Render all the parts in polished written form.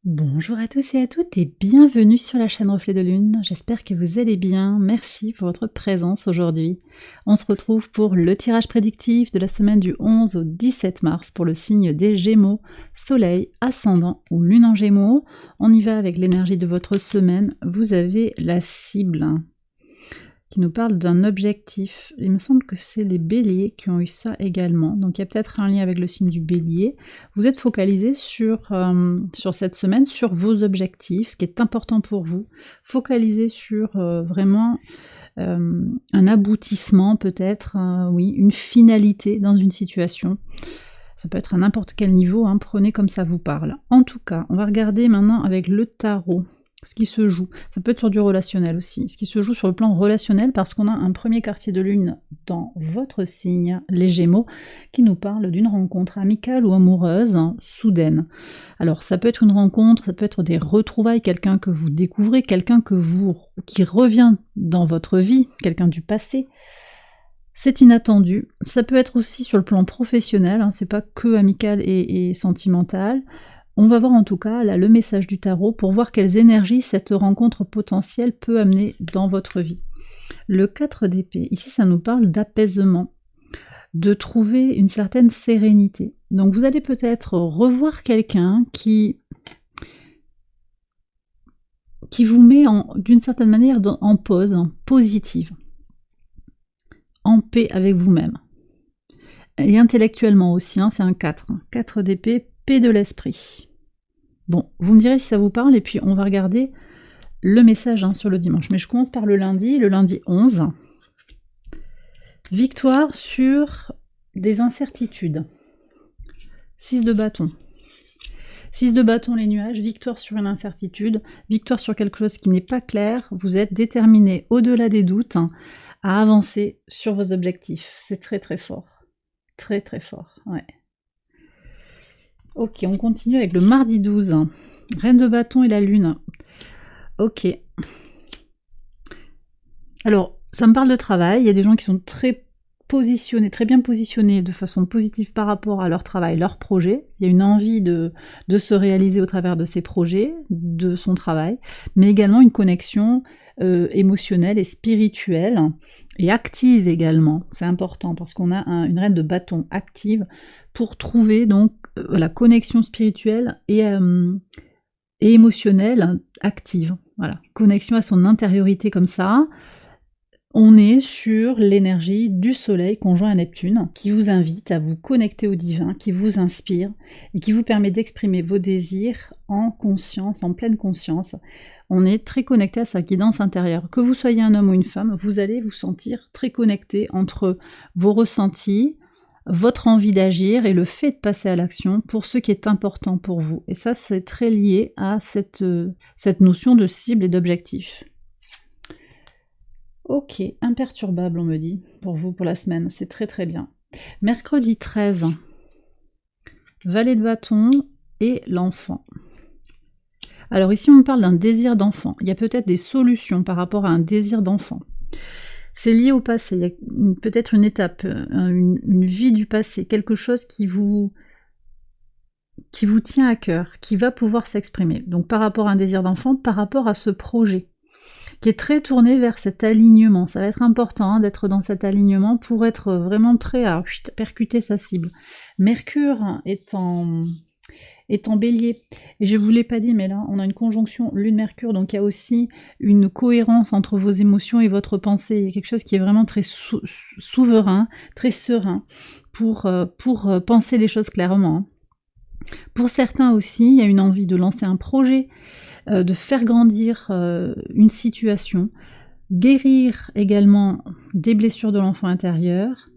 Bonjour à tous et à toutes et bienvenue sur la chaîne Reflet de Lune. J'espère que vous allez bien. Merci pour votre présence aujourd'hui. On se retrouve pour le tirage prédictif de la semaine du 11 au 17 mars pour le signe des Gémeaux, Soleil, Ascendant ou Lune en Gémeaux. On y va avec l'énergie de votre semaine. Vous avez la cible qui nous parle d'un objectif. Il me semble que c'est les Béliers qui ont eu ça également. Donc il y a peut-être un lien avec le signe du Bélier. Vous êtes focalisé sur cette semaine, sur vos objectifs, ce qui est important pour vous. Focalisé sur vraiment un aboutissement peut-être, oui, une finalité dans une situation. Ça peut être à n'importe quel niveau, hein, prenez comme ça vous parle. En tout cas, on va regarder maintenant avec le tarot ce qui se joue. Ça peut être sur du relationnel aussi. Ce qui se joue sur le plan relationnel parce qu'on a un premier quartier de lune dans votre signe, les Gémeaux, qui nous parle d'une rencontre amicale ou amoureuse, hein, soudaine. Alors ça peut être une rencontre, ça peut être des retrouvailles, quelqu'un que vous découvrez, quelqu'un qui revient dans votre vie, quelqu'un du passé. C'est inattendu. Ça peut être aussi sur le plan professionnel, hein, c'est pas que amical et sentimental. On va voir en tout cas là le message du tarot pour voir quelles énergies cette rencontre potentielle peut amener dans votre vie. Le 4 d'épée, ici ça nous parle d'apaisement, de trouver une certaine sérénité. Donc vous allez peut-être revoir quelqu'un qui vous met d'une certaine manière en pause, positive, en paix avec vous-même. Et intellectuellement aussi, hein, c'est un 4. 4 d'épée, paix de l'esprit. Bon, vous me direz si ça vous parle, et puis on va regarder le message sur le dimanche. Mais je commence par le lundi 11. Victoire sur des incertitudes. 6 de bâton. 6 de bâton, les nuages, victoire sur une incertitude, victoire sur quelque chose qui n'est pas clair. Vous êtes déterminé, au-delà des doutes, à avancer sur vos objectifs. C'est très très fort. Très très fort, ouais. Ok, on continue avec le mardi 12. Reine de bâton et la lune. Ok. Alors, ça me parle de travail. Il y a des gens qui sont très positionnés, très bien positionnés de façon positive par rapport à leur travail, leur projet. Il y a une envie de se réaliser au travers de ses projets, de son travail, mais également une connexion émotionnelle et spirituelle et active également. C'est important parce qu'on a une reine de bâton active pour trouver donc la connexion spirituelle et émotionnelle active. Voilà, connexion à son intériorité comme ça. On est sur l'énergie du soleil conjoint à Neptune qui vous invite à vous connecter au divin, qui vous inspire et qui vous permet d'exprimer vos désirs en conscience, en pleine conscience. On est très connecté à sa guidance intérieure. Que vous soyez un homme ou une femme, vous allez vous sentir très connecté entre vos ressentis, votre envie d'agir et le fait de passer à l'action pour ce qui est important pour vous. Et ça, c'est très lié à cette notion de cible et d'objectif. Ok, imperturbable on me dit, pour vous, pour la semaine, c'est très très bien. Mercredi 13, valet de bâton et l'enfant. Alors ici on me parle d'un désir d'enfant, il y a peut-être des solutions par rapport à un désir d'enfant. C'est lié au passé, il y a peut-être une étape, une vie du passé, quelque chose qui vous tient à cœur, qui va pouvoir s'exprimer. Donc par rapport à un désir d'enfant, par rapport à ce projet, qui est très tourné vers cet alignement. Ça va être important d'être dans cet alignement pour être vraiment prêt à percuter sa cible. Mercure est en bélier. Et je ne vous l'ai pas dit, mais là, on a une conjonction Lune-Mercure, donc il y a aussi une cohérence entre vos émotions et votre pensée. Il y a quelque chose qui est vraiment très souverain, très serein, pour penser les choses clairement. Pour certains aussi, il y a une envie de lancer un projet, de faire grandir une situation, guérir également des blessures de l'enfant intérieur.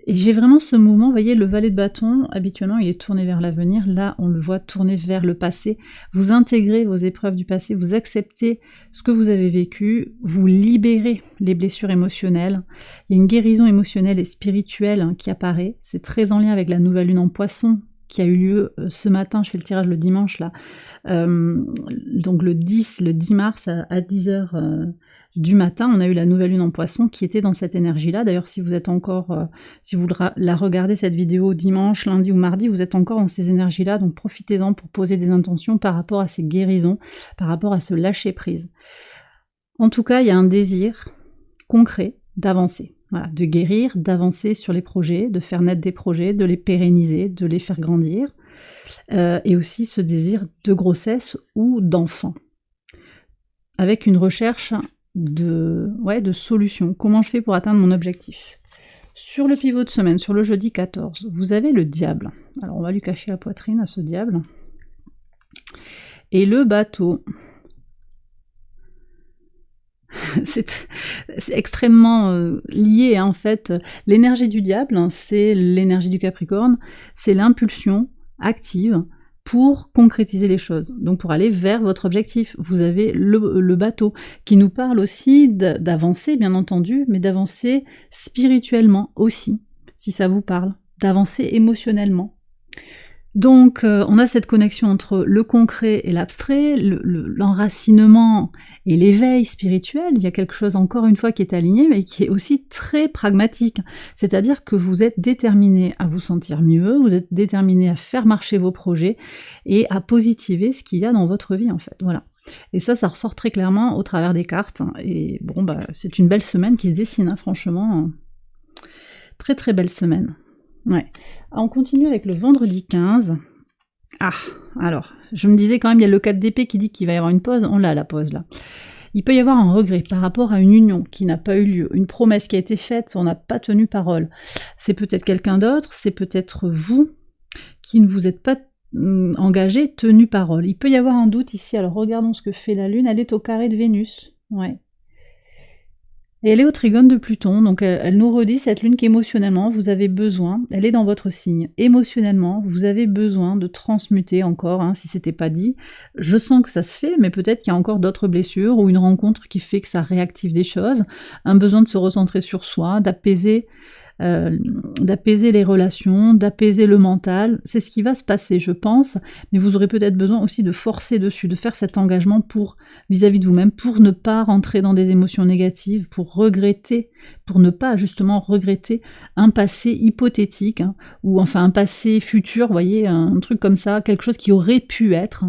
Et j'ai vraiment ce mouvement, vous voyez, le valet de bâton, habituellement il est tourné vers l'avenir, là on le voit tourner vers le passé. Vous intégrez vos épreuves du passé, vous acceptez ce que vous avez vécu, vous libérez les blessures émotionnelles. Il y a une guérison émotionnelle et spirituelle qui apparaît, c'est très en lien avec la nouvelle lune en poisson, qui a eu lieu ce matin, je fais le tirage le dimanche là, donc le 10 mars à 10h du matin, on a eu la nouvelle lune en Poisson qui était dans cette énergie-là. D'ailleurs, si vous êtes encore, si vous la regardez cette vidéo dimanche, lundi ou mardi, vous êtes encore dans ces énergies-là, donc profitez-en pour poser des intentions par rapport à ces guérisons, par rapport à ce lâcher-prise. En tout cas, il y a un désir concret d'avancer, voilà, de guérir, d'avancer sur les projets, de faire naître des projets, de les pérenniser, de les faire grandir, et aussi ce désir de grossesse ou d'enfant, avec une recherche de solutions. Comment je fais pour atteindre mon objectif? Sur le pivot de semaine, sur le jeudi 14, vous avez le diable. Alors on va lui cacher la poitrine à ce diable. Et le bateau. C'est extrêmement lié, hein, en fait. L'énergie du diable, hein, c'est l'énergie du Capricorne, c'est l'impulsion active pour concrétiser les choses, donc pour aller vers votre objectif. Vous avez le bateau qui nous parle aussi d'avancer, bien entendu, mais d'avancer spirituellement aussi, si ça vous parle, d'avancer émotionnellement. Donc on a cette connexion entre le concret et l'abstrait, l'enracinement et l'éveil spirituel. Il y a quelque chose encore une fois qui est aligné, mais qui est aussi très pragmatique. C'est-à-dire que vous êtes déterminé à vous sentir mieux, vous êtes déterminé à faire marcher vos projets et à positiver ce qu'il y a dans votre vie en fait. Voilà. Et ça ressort très clairement au travers des cartes. Et bon, c'est une belle semaine qui se dessine, hein, franchement. Très très belle semaine. Ouais. On continue avec le vendredi 15. Ah, alors, je me disais quand même, il y a le 4 d'épée qui dit qu'il va y avoir une pause. On l'a, la pause, là. Il peut y avoir un regret par rapport à une union qui n'a pas eu lieu, une promesse qui a été faite, on n'a pas tenu parole. C'est peut-être quelqu'un d'autre, c'est peut-être vous qui ne vous êtes pas engagé, tenu parole. Il peut y avoir un doute ici. Alors, regardons ce que fait la Lune. Elle est au carré de Vénus. Ouais. Et elle est au trigone de Pluton, donc elle nous redit, cette lune, qu'émotionnellement, vous avez besoin, elle est dans votre signe, émotionnellement, vous avez besoin de transmuter encore, hein, si c'était pas dit. Je sens que ça se fait, mais peut-être qu'il y a encore d'autres blessures, ou une rencontre qui fait que ça réactive des choses, un besoin de se recentrer sur soi, d'apaiser les relations, d'apaiser le mental. C'est ce qui va se passer, je pense, mais vous aurez peut-être besoin aussi de forcer dessus, de faire cet engagement pour vis-à-vis de vous-même, pour ne pas rentrer dans des émotions négatives, pour regretter, pour ne pas justement regretter un passé hypothétique, hein, ou enfin un passé futur, vous voyez, un truc comme ça, quelque chose qui aurait pu être,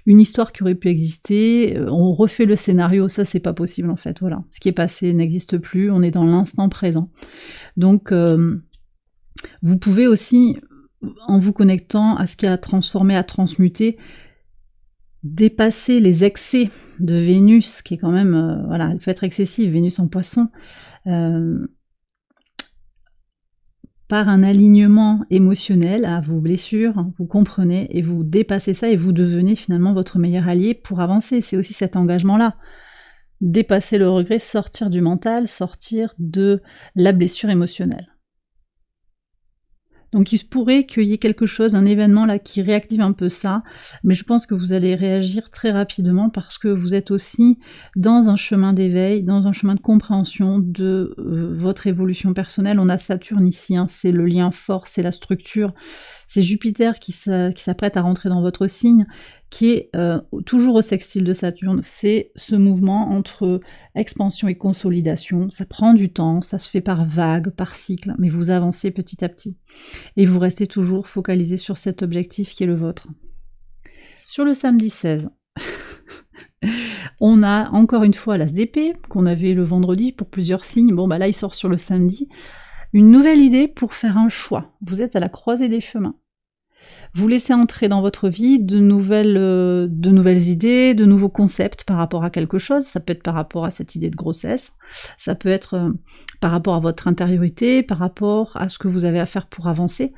une histoire qui aurait pu exister, on refait le scénario, ça c'est pas possible en fait, voilà. Ce qui est passé n'existe plus, on est dans l'instant présent. Donc vous pouvez aussi, en vous connectant à ce qui a transformé, à transmuter, dépasser les excès de Vénus, qui est quand même, voilà, elle peut être excessive, Vénus en Poisson, par un alignement émotionnel à vos blessures, vous comprenez, et vous dépassez ça et vous devenez finalement votre meilleur allié pour avancer. C'est aussi cet engagement-là. Dépasser le regret, sortir du mental, sortir de la blessure émotionnelle. Donc il se pourrait qu'il y ait quelque chose, un événement là qui réactive un peu ça, mais je pense que vous allez réagir très rapidement parce que vous êtes aussi dans un chemin d'éveil, dans un chemin de compréhension de votre évolution personnelle. On a Saturne ici, hein, c'est le lien fort, c'est la structure, c'est Jupiter qui s'apprête à rentrer dans votre signe, qui est toujours au sextile de Saturne. C'est ce mouvement entre expansion et consolidation. Ça prend du temps, ça se fait par vagues, par cycles, mais vous avancez petit à petit. Et vous restez toujours focalisé sur cet objectif qui est le vôtre. Sur le samedi 16, on a encore une fois l'As d'épée, qu'on avait le vendredi pour plusieurs signes. Bon, bah là, il sort sur le samedi. Une nouvelle idée pour faire un choix. Vous êtes à la croisée des chemins. Vous laissez entrer dans votre vie de nouvelles idées, de nouveaux concepts par rapport à quelque chose. Ça peut être par rapport à cette idée de grossesse, ça peut être par rapport à votre intériorité, par rapport à ce que vous avez à faire pour avancer.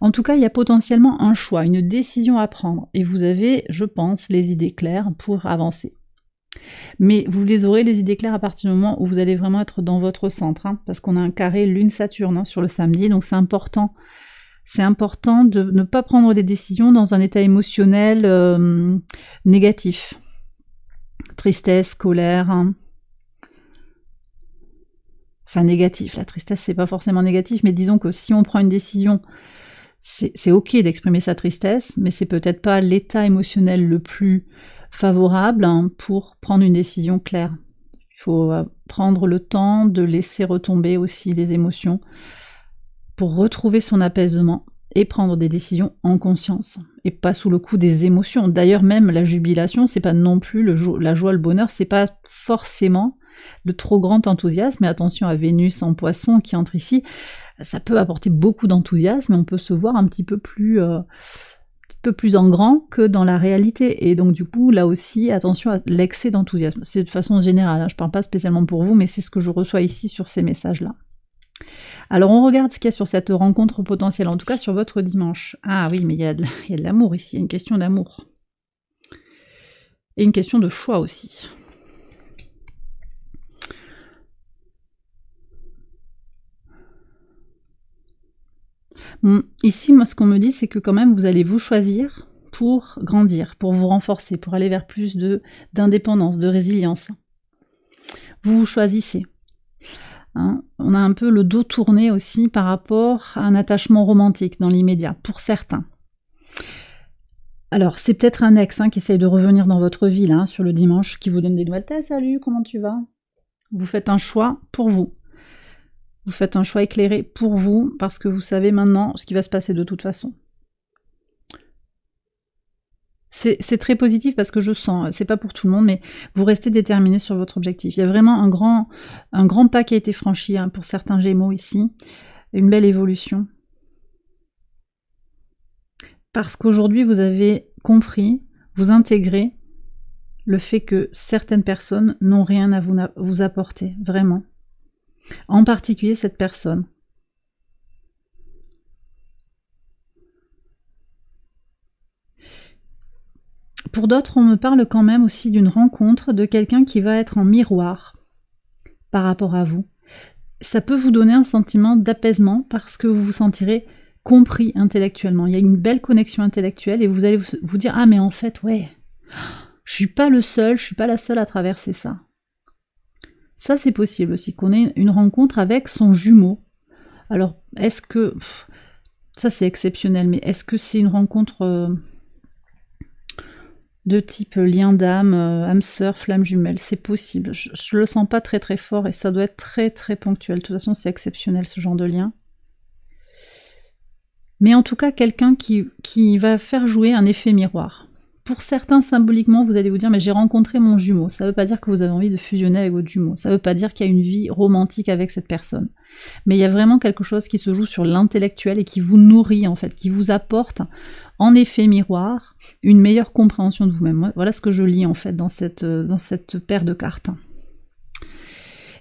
En tout cas, il y a potentiellement un choix, une décision à prendre. Et vous avez, je pense, les idées claires pour avancer. Mais vous les aurez, les idées claires, à partir du moment où vous allez vraiment être dans votre centre, hein, parce qu'on a un carré Lune-Saturne, hein, sur le samedi, donc c'est important. C'est important de ne pas prendre des décisions dans un état émotionnel négatif. Tristesse, colère. Hein. Enfin, négatif. La tristesse, c'est pas forcément négatif, mais disons que si on prend une décision c'est ok d'exprimer sa tristesse, mais c'est peut-être pas l'état émotionnel le plus favorable pour prendre une décision claire. Il faut prendre le temps de laisser retomber aussi les émotions pour retrouver son apaisement et prendre des décisions en conscience et pas sous le coup des émotions. D'ailleurs, même la jubilation, c'est pas non plus la joie, le bonheur, c'est pas forcément le trop grand enthousiasme. Mais attention à Vénus en Poisson qui entre ici, ça peut apporter beaucoup d'enthousiasme et on peut se voir un petit peu plus en grand que dans la réalité. Et donc du coup, là aussi, attention à l'excès d'enthousiasme. C'est de façon générale, je ne parle pas spécialement pour vous, mais c'est ce que je reçois ici sur ces messages-là. Alors on regarde ce qu'il y a sur cette rencontre potentielle, en tout cas sur votre dimanche. Ah oui, mais il y a de l'amour ici, il y a une question d'amour. Et une question de choix aussi. Ici, moi, ce qu'on me dit, c'est que quand même, vous allez vous choisir pour grandir, pour vous renforcer, pour aller vers plus d'indépendance, de résilience. Vous vous choisissez. On a un peu le dos tourné aussi par rapport à un attachement romantique dans l'immédiat, pour certains. Alors, c'est peut-être un ex qui essaye de revenir dans votre vie, là, sur le dimanche, qui vous donne des nouvelles. Salut, comment tu vas? Vous faites un choix pour vous. Vous faites un choix éclairé pour vous, parce que vous savez maintenant ce qui va se passer de toute façon. C'est très positif parce que je sens, c'est pas pour tout le monde, mais vous restez déterminé sur votre objectif. Il y a vraiment un grand pas qui a été franchi pour certains Gémeaux ici, une belle évolution. Parce qu'aujourd'hui, vous avez compris, vous intégrez le fait que certaines personnes n'ont rien à vous apporter, vraiment. En particulier cette personne. Pour d'autres, on me parle quand même aussi d'une rencontre de quelqu'un qui va être en miroir par rapport à vous. Ça peut vous donner un sentiment d'apaisement parce que vous vous sentirez compris intellectuellement. Il y a une belle connexion intellectuelle et vous allez vous dire « Ah mais en fait, ouais, je suis pas le seul, je suis pas la seule à traverser ça. » Ça c'est possible aussi, qu'on ait une rencontre avec son jumeau. Alors, est-ce que... ça c'est exceptionnel, mais est-ce que c'est une rencontre... de type lien d'âme, âme sœur, flamme jumelle, c'est possible. Je le sens pas très très fort et ça doit être très très ponctuel. De toute façon, c'est exceptionnel ce genre de lien. Mais en tout cas, quelqu'un qui va faire jouer un effet miroir. Pour certains, symboliquement, vous allez vous dire « mais j'ai rencontré mon jumeau ». Ça ne veut pas dire que vous avez envie de fusionner avec votre jumeau. Ça ne veut pas dire qu'il y a une vie romantique avec cette personne. Mais il y a vraiment quelque chose qui se joue sur l'intellectuel et qui vous nourrit en fait, qui vous apporte en effet miroir une meilleure compréhension de vous-même. Voilà ce que je lis en fait dans cette paire de cartes.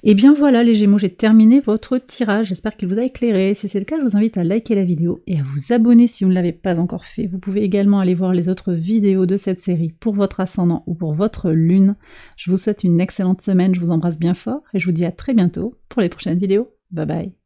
Et bien voilà les Gémeaux, j'ai terminé votre tirage, j'espère qu'il vous a éclairé. Si c'est le cas, je vous invite à liker la vidéo et à vous abonner si vous ne l'avez pas encore fait. Vous pouvez également aller voir les autres vidéos de cette série pour votre ascendant ou pour votre lune. Je vous souhaite une excellente semaine, je vous embrasse bien fort et je vous dis à très bientôt pour les prochaines vidéos. Bye bye.